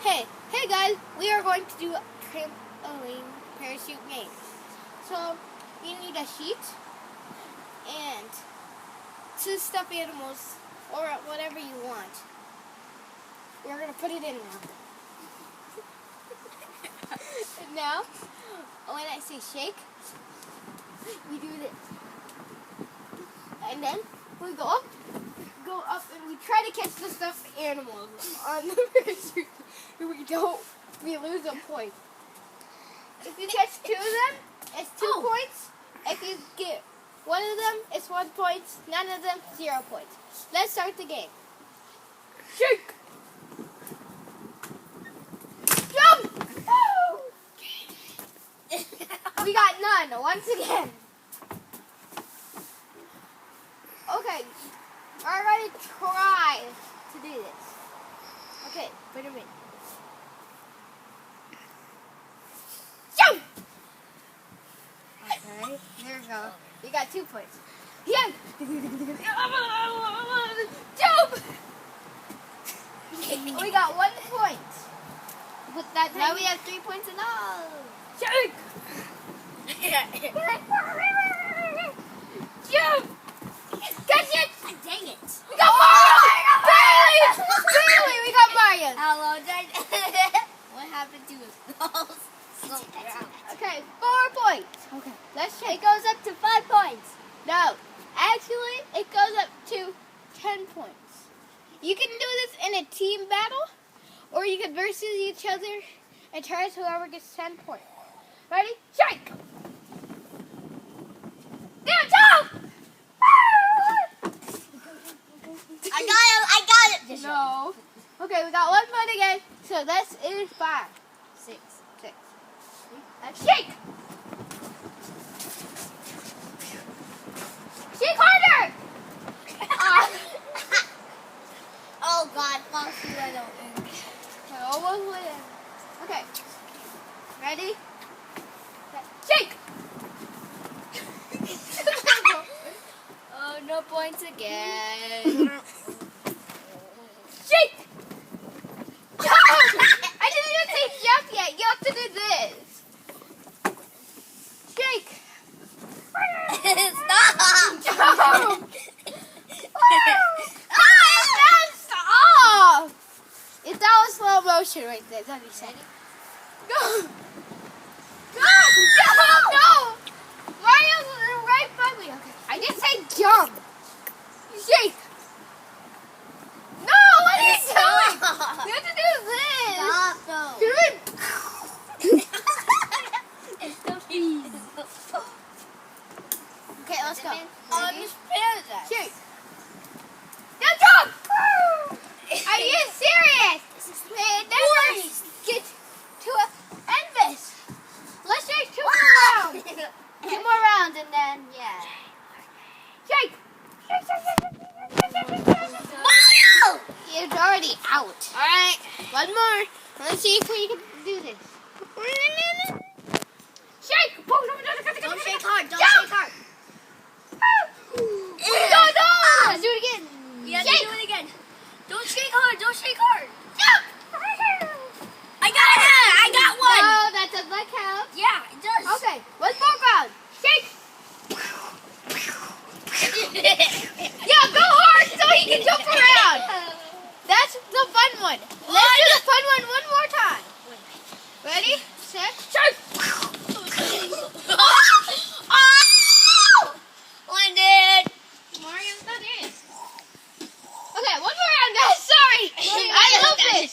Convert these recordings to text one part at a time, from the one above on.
Hey guys, we are going to do a trampoline parachute game. So, you need a sheet and 2 stuffed animals or whatever you want. We're going to put it in now. Now, when I say shake, we do this. And then we go up and we try to catch the stuffed animals on the parachute. We lose a point. If you catch 2 of them, it's 2 points. If you get 1 of them, it's 1 point. None of them, 0 points. Let's start the game. Shake! Jump! We got none, once again. Okay, we're going to try to do this. Okay, put them in. Jump! Okay, there we go. We got 2 points. Yeah! Jump! We got 1 point. Put that now we have 3 points in all. Shake! Jump! Catch it! Dang it! We got Mario! Barely! We got Mario! Hello, what happened to his balls? Okay, 4 points. Okay, let's check. It goes up to 5 points. No, actually, it goes up to 10 points. You can do this in a team battle, or you can versus each other and try whoever gets 10 points. Ready? Shake! Down, jump! I got it! No. Okay, we got 1 point again, so this is 5. 6. Let's shake! Shake harder! Oh God, Foxy went open. I almost went in. Okay. Ready? Shake! Oh, no points again. Shake! Jump! I didn't even say jump yet. You have to do this. Shake! Stop! Jump! Stop! If that was slow motion right there, that'd be sad. Go! Go! Jump! No! Mario's right by me. Okay. I didn't say jump. Shake! No! What are you doing? You have to do this. Stop though. Do it. Okay, let's go. Just feel that. Shake! Now jump! Are you serious? It never gets to an end this. Let's shake 2 more rounds. 2 more rounds and then, yeah. Shake! Mario! It's already out. Alright. 1 more. Let's see if we can do this. Shake! Don't shake hard, don't Jump! shake hard. No! Let's do it again. You have Shake! to do it again. Don't shake hard, don't shake hard. Jump! I got one. No, that does not count. Yeah, it does. Okay, 1 more round. Shake! Yeah, go hard so he can jump around. That's the fun one. Let's do the fun one 1 more time. Ready, set, shake! Oh! Landed. Mario's not in. Okay, 1 more round, guys. Sorry. I love this.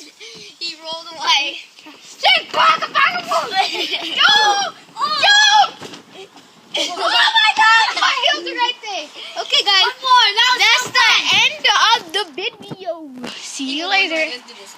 He rolled away. Shake! Back! No! Jump! Oh my God! My heels are right there. Okay, guys. One more. That was That's the end of the video. See you later.